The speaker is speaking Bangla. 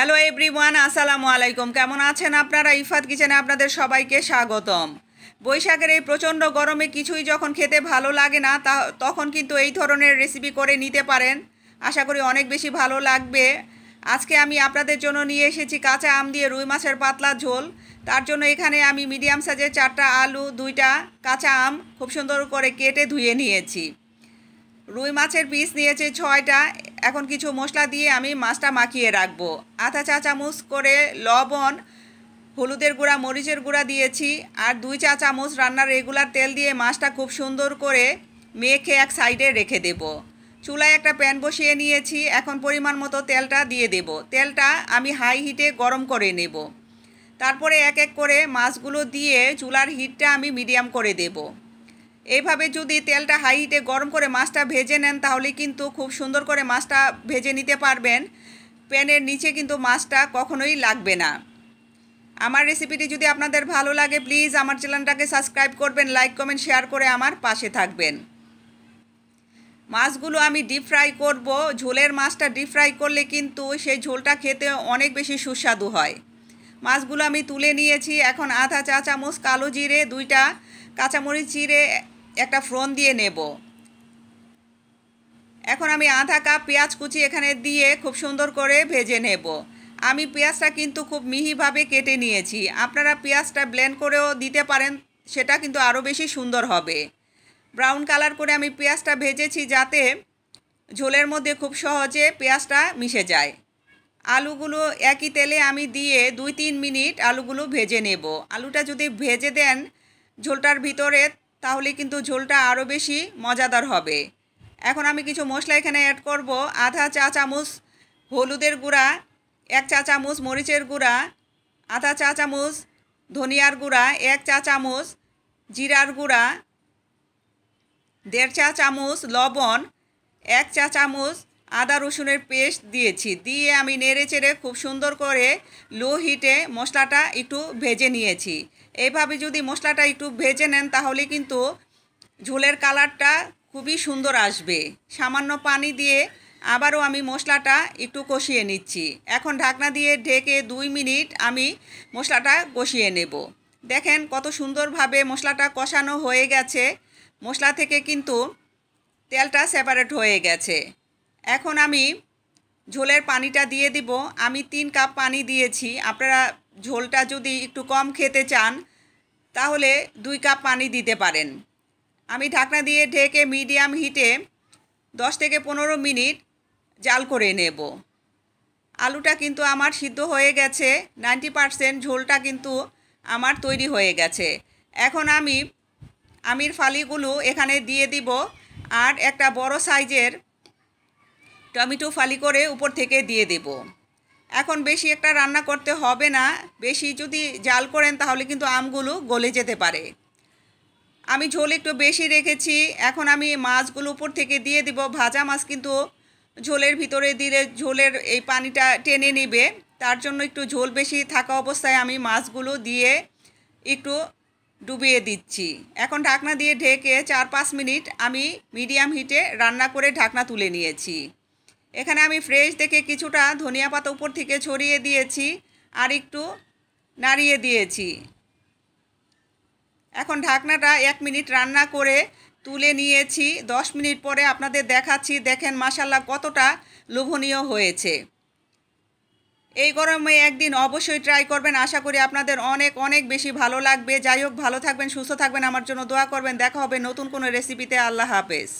হ্যালো এভরিওয়ান, আসসালামু আলাইকুম। কেমন আছেন আপনারা? ইফাত কিচেনে আপনাদের সবাইকে স্বাগতম। বৈশাখের এই প্রচণ্ড গরমে কিছুই যখন খেতে ভালো লাগে না তখন কিন্তু এই ধরনের রেসিপি করে নিতে পারেন। আশা করি অনেক বেশি ভালো লাগবে। আজকে আমি আপনাদের জন্য নিয়ে এসেছি কাঁচা আম দিয়ে রুই মাছের পাতলা ঝোল। তার জন্য এখানে আমি মিডিয়াম সাইজের 4টা আলু, 2টা কাঁচা আম খুব সুন্দর করে কেটে ধুয়ে নিয়েছি। রুই মাছের পিস নিয়েছি 6টা। এখন কিছু মশলা দিয়ে আমি মাছটা মাখিয়ে রাখবো। আধা চা চামচ করে লবণ, হলুদের গুঁড়া, মরিচের গুঁড়া দিয়েছি, আর 2 চা চামচ রান্নার রেগুলার তেল দিয়ে মাছটা খুব সুন্দর করে মেখে এক সাইডে রেখে দেব। চুলায় একটা প্যান বসিয়ে নিয়েছি। এখন পরিমাণ মতো তেলটা দিয়ে দেব। তেলটা আমি হাই হিটে গরম করে নেব। তারপরে এক এক করে মাছগুলো দিয়ে চুলার হিটটা আমি মিডিয়াম করে দেব। এইভাবে যদি তেলটা হাই হিটে গরম করে মাছটা ভেজে নেন তাহলে কিন্তু খুব সুন্দর করে মাছটা ভেজে নিতে পারবেন। প্যানের নিচে কিন্তু মাছটা কখনোই লাগবে না। আমার রেসিপিটি যদি আপনাদের ভালো লাগে প্লিজ আমার চ্যানেলটাকে সাবস্ক্রাইব করবেন, লাইক কমেন্ট শেয়ার করে আমার পাশে থাকবেন। মাছগুলো আমি ডিপ ফ্রাই করব। ঝোলের মাছটা ডিপ ফ্রাই করলে কিন্তু সেই ঝোলটা খেতে অনেক বেশি সুস্বাদু হয়। মাছগুলো আমি তুলে নিয়েছি। এখন আধা চা চামচ কালো জিরে, 2টা কাঁচামরিচ চিড়ে একটা ফোড়ন দিয়ে নেব। এখন আমি আধা কাপ পেঁয়াজ কুচি এখানে দিয়ে খুব সুন্দর করে ভেজে নেব। আমি পেঁয়াজটা কিন্তু খুব মিহিভাবে কেটে নিয়েছি। আপনারা পেঁয়াজটা ব্লেন্ড করেও দিতে পারেন, সেটা কিন্তু আরও বেশি সুন্দর হবে। ব্রাউন কালার করে আমি পেঁয়াজটা ভেজেছি যাতে ঝোলের মধ্যে খুব সহজে পেঁয়াজটা মিশে যায়। আলুগুলো একই তেলে আমি দিয়ে 2-3 মিনিট আলুগুলো ভেজে নেব। আলুটা যদি ভেজে দেন ঝোলটার ভিতরে তাহলে কিন্তু ঝোলটা আরও বেশি মজাদার হবে। এখন আমি কিছু মশলা এখানে অ্যাড করব। আধা চা চামচ হলুদের গুঁড়া, 1 চা চামচ মরিচের গুঁড়া, আধা চা চামচ ধনিয়ার গুঁড়া, 1 চা চামচ জিরার গুঁড়া, 1.5 চা চামচ লবণ, 1 চা চামচ আদা রসুনের পেস্ট দিয়েছি। দিয়ে আমি নেড়ে চেড়ে খুব সুন্দর করে লো হিটে মশলাটা একটু ভেজে নিয়েছি। এইভাবে যদি মশলাটা একটু ভেজে নেন তাহলে কিন্তু ঝোলের কালারটা খুবই সুন্দর আসবে। সামান্য পানি দিয়ে আবারও আমি মশলাটা একটু কষিয়ে নিচ্ছি। এখন ঢাকনা দিয়ে ঢেকে 2 মিনিট আমি মশলাটা কষিয়ে নেব। দেখেন কত সুন্দরভাবে মশলাটা কষানো হয়ে গেছে। মশলা থেকে কিন্তু তেলটা সেপারেট হয়ে গেছে। এখন আমি ঝোলের পানিটা দিয়ে দিব। আমি 3 কাপ পানি দিয়েছি। আপনারা ঝোলটা যদি একটু কম খেতে চান তাহলে 2 কাপ পানি দিতে পারেন। আমি ঢাকনা দিয়ে ঢেকে মিডিয়াম হিটে 10 থেকে 15 মিনিট জাল করে নেব। আলুটা কিন্তু আমার সিদ্ধ হয়ে গেছে। 90% ঝোলটা কিন্তু আমার তৈরি হয়ে গেছে। এখন আমি আমির ফালিগুলো এখানে দিয়ে দিব আর একটা বড় সাইজের টমেটো ফালি করে উপর থেকে দিয়ে দেব। এখন বেশি একটা রান্না করতে হবে না। বেশি যদি জাল করেন তাহলে কিন্তু আমগুলো গলে যেতে পারে। আমি ঝোল একটু বেশি রেখেছি। এখন আমি মাছগুলো উপর থেকে দিয়ে দিব। ভাজা মাছ কিন্তু ঝোলের ভিতরে দিলে ঝোলের এই পানিটা টেনে নেবে। তার জন্য একটু ঝোল বেশি থাকা অবস্থায় আমি মাছগুলো দিয়ে একটু ডুবিয়ে দিচ্ছি। এখন ঢাকনা দিয়ে ঢেকে 4-5 মিনিট আমি মিডিয়াম হিটে রান্না করে ঢাকনা তুলে নিয়েছি। এখানে আমি ফ্রেশ দেখে কিছুটা ধনিয়া পাতা উপর থেকে ছড়িয়ে দিয়েছি আর একটু নাড়িয়ে দিয়েছি। এখন ঢাকনাটা 1 মিনিট রান্না করে তুলে নিয়েছি। 10 মিনিট পরে আপনাদের দেখাচ্ছি। দেখেন মাশাআল্লাহ কতটা লোভনীয় হয়েছে। এই গরমে একদিন অবশ্যই ট্রাই করবেন। আশা করি আপনাদের অনেক অনেক বেশি ভালো লাগবে। যাই হোক, ভালো থাকবেন, সুস্থ থাকবেন, আমার জন্য দোয়া করবেন। দেখা হবে নতুন কোনো রেসিপিতে। আল্লাহ হাফেজ।